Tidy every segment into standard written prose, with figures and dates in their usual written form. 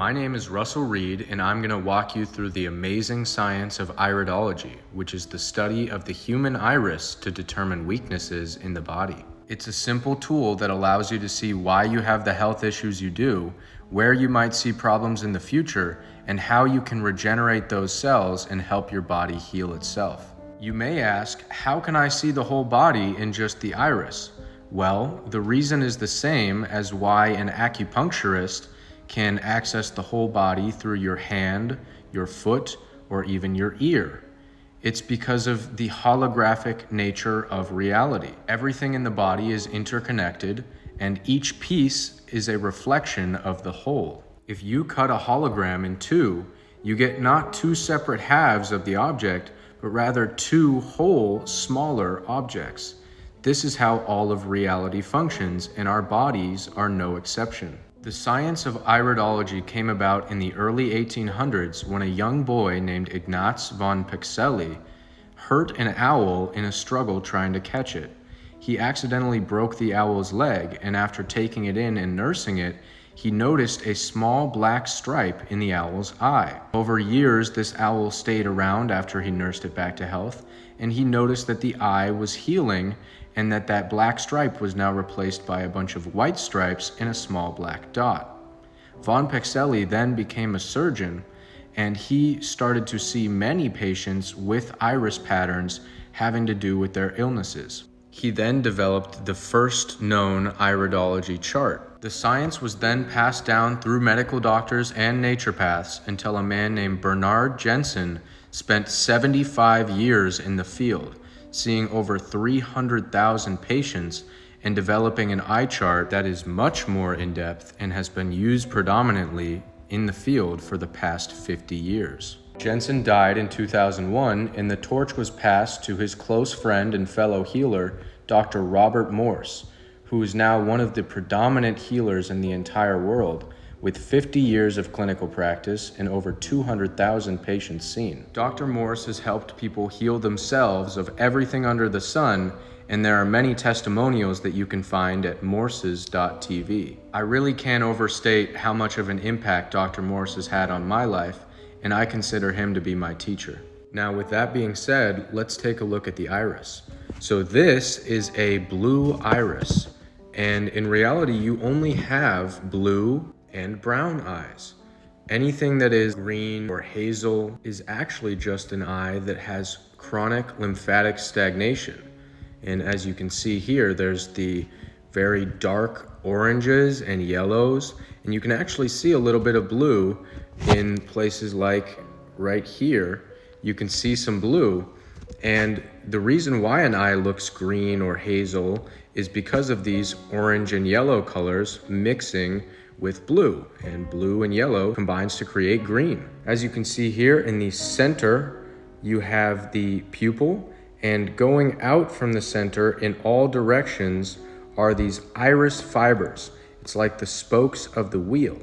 My name is Russell Reed, and I'm going to walk you through the amazing science of iridology, which is the study of the human iris to determine weaknesses in the body. It's a simple tool that allows you to see why you have the health issues you do, where you might see problems in the future, and how you can regenerate those cells and help your body heal itself. You may ask, how can I see the whole body in just the iris? Well, the reason is the same as why an acupuncturist can access the whole body through your hand, your foot, or even your ear. It's because of the holographic nature of reality. Everything in the body is interconnected, and each piece is a reflection of the whole. If you cut a hologram in two, you get not two separate halves of the object, but rather two whole, smaller objects. This is how all of reality functions, and our bodies are no exception. The science of iridology came about in the early 1800s when a young boy named Ignaz von Pixeli hurt an owl in a struggle trying to catch it. He accidentally broke the owl's leg, and after taking it in and nursing it, he noticed a small black stripe in the owl's eye. Over years, this owl stayed around after he nursed it back to health, and he noticed that the eye was healing and that black stripe was now replaced by a bunch of white stripes and a small black dot. Von Pixeli then became a surgeon, and he started to see many patients with iris patterns having to do with their illnesses. He then developed the first known iridology chart. The science was then passed down through medical doctors and naturopaths until a man named Bernard Jensen spent 75 years in the field, seeing over 300,000 patients and developing an eye chart that is much more in-depth and has been used predominantly in the field for the past 50 years. Jensen died in 2001, and the torch was passed to his close friend and fellow healer, Dr. Robert Morse, who is now one of the predominant healers in the entire world, with 50 years of clinical practice and over 200,000 patients seen. Dr. Morse has helped people heal themselves of everything under the sun, and there are many testimonials that you can find at morses.tv. I really can't overstate how much of an impact Dr. Morse has had on my life, and I consider him to be my teacher. Now, with that being said, let's take a look at the iris. So this is a blue iris, and in reality, you only have blue and brown eyes. Anything that is green or hazel is actually just an eye that has chronic lymphatic stagnation. And as you can see here, there's the very dark oranges and yellows, and you can actually see a little bit of blue in places like right here. You can see some blue, and the reason why an eye looks green or hazel is because of these orange and yellow colors mixing with blue, and blue and yellow combines to create green. As you can see here in the center, you have the pupil, and going out from the center in all directions are these iris fibers. It's like the spokes of the wheel,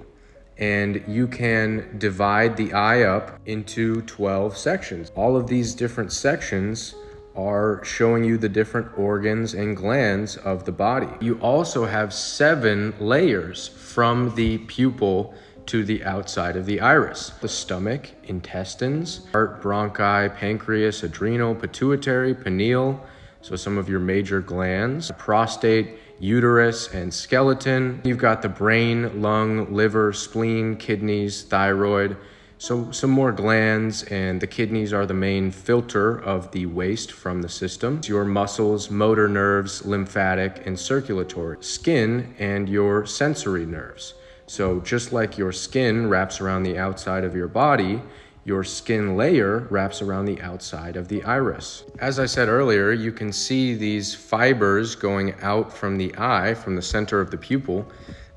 and you can divide the eye up into 12 sections. All of these different sections are showing you the different organs and glands of the body. You also have 7 layers from the pupil to the outside of the iris. The stomach, intestines, heart, bronchi, pancreas, adrenal, pituitary, pineal, so some of your major glands, prostate, uterus, and skeleton. You've got the brain, lung, liver, spleen, kidneys, thyroid, so some more glands, and the kidneys are the main filter of the waste from the system. Your muscles, motor nerves, lymphatic, and circulatory. Skin and your sensory nerves. So just like your skin wraps around the outside of your body, your skin layer wraps around the outside of the iris. As I said earlier, you can see these fibers going out from the eye, from the center of the pupil.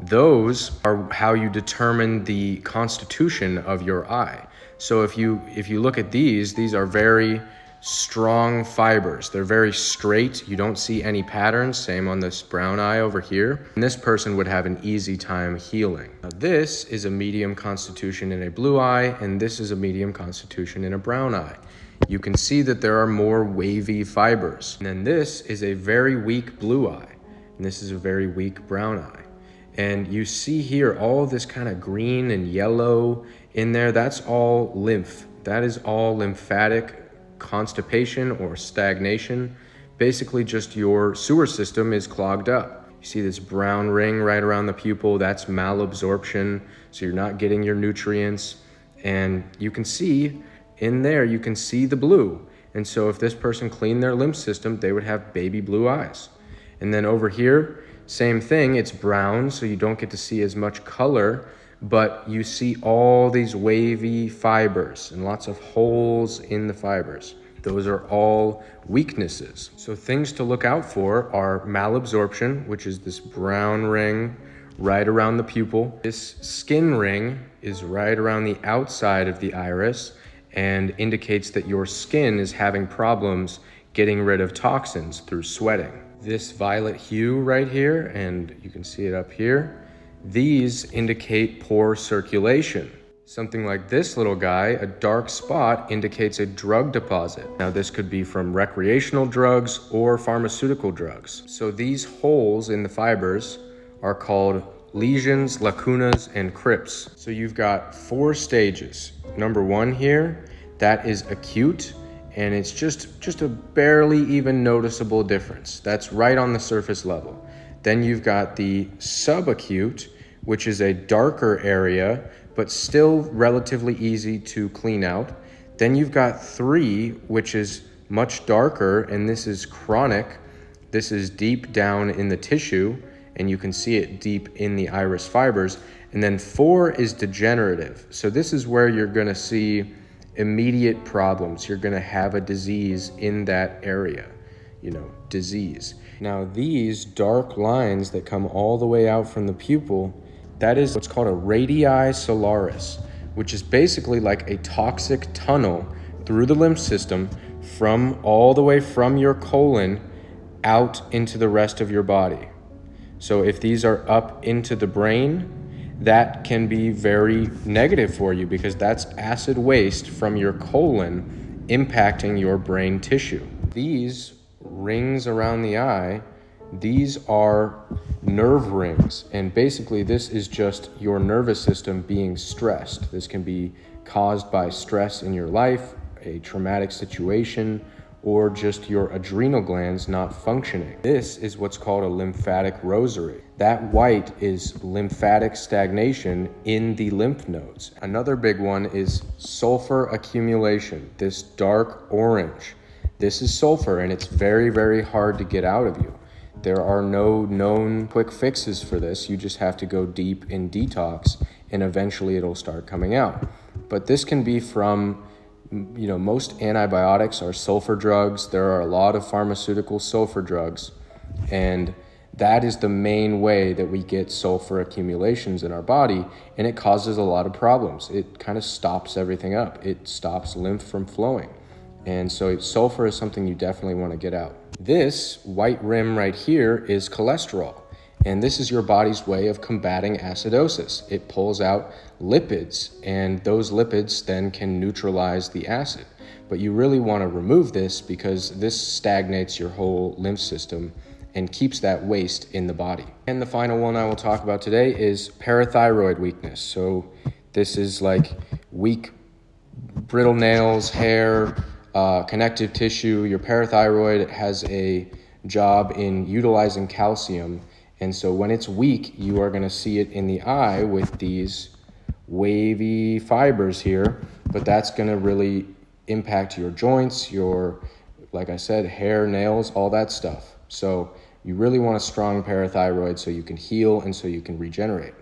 Those are how you determine the constitution of your eye. So if you look at these are very strong fibers. They're very straight. You don't see any patterns. Same on this brown eye over here. And this person would have an easy time healing. Now, this is a medium constitution in a blue eye, and this is a medium constitution in a brown eye. You can see that there are more wavy fibers. And then this is a very weak blue eye, and this is a very weak brown eye. And you see here all this kind of green and yellow in there. That's all lymph. That is all lymphatic constipation or stagnation. Basically just your sewer system is clogged up. You see this brown ring right around the pupil, that's malabsorption. So you're not getting your nutrients. And you can see in there, you can see the blue. And so if this person cleaned their lymph system, they would have baby blue eyes. And then over here, same thing, it's brown, so you don't get to see as much color, but you see all these wavy fibers and lots of holes in the fibers. Those are all weaknesses. So things to look out for are malabsorption, which is this brown ring right around the pupil. This skin ring is right around the outside of the iris and indicates that your skin is having problems getting rid of toxins through sweating. This violet hue right here, and you can see it up here, these indicate poor circulation. Something like this little guy, a dark spot, indicates a drug deposit. Now this could be from recreational drugs or pharmaceutical drugs. So these holes in the fibers are called lesions, lacunas, and crypts. So you've got 4 stages. Number 1 here, that is acute, and it's just a barely even noticeable difference. That's right on the surface level. Then you've got the subacute, which is a darker area, but still relatively easy to clean out. Then you've got 3, which is much darker, and this is chronic. This is deep down in the tissue, and you can see it deep in the iris fibers. And then 4 is degenerative. So this is where you're gonna see immediate problems. You're gonna have a disease in that area, disease. Now these dark lines that come all the way out from the pupil, that is what's called a radii solaris, which is basically like a toxic tunnel through the lymph system all the way from your colon out into the rest of your body. So if these are up into the brain, that can be very negative for you because that's acid waste from your colon impacting your brain tissue. These rings around the eye, these are nerve rings, and basically this is just your nervous system being stressed. This can be caused by stress in your life, a traumatic situation, or just your adrenal glands not functioning. This is what's called a lymphatic rosary. That white is lymphatic stagnation in the lymph nodes. Another big one is sulfur accumulation, this dark orange. This is sulfur, and it's very, very hard to get out of you. There are no known quick fixes for this. You just have to go deep in detox, and eventually it'll start coming out. But this can be from, most antibiotics are sulfur drugs. There are a lot of pharmaceutical sulfur drugs, and that is the main way that we get sulfur accumulations in our body, and it causes a lot of problems. It kind of stops everything up. It stops lymph from flowing. And so sulfur is something you definitely want to get out. This white rim right here is cholesterol. And this is your body's way of combating acidosis. It pulls out lipids, and those lipids then can neutralize the acid. But you really want to remove this because this stagnates your whole lymph system and keeps that waste in the body. And the final one I will talk about today is parathyroid weakness. So this is like weak, brittle nails, hair, connective tissue. Your parathyroid has a job in utilizing calcium, and so when it's weak, you are going to see it in the eye with these wavy fibers here, but that's going to really impact your joints, your, like I said, hair, nails, all that stuff. So you really want a strong parathyroid so you can heal and so you can regenerate.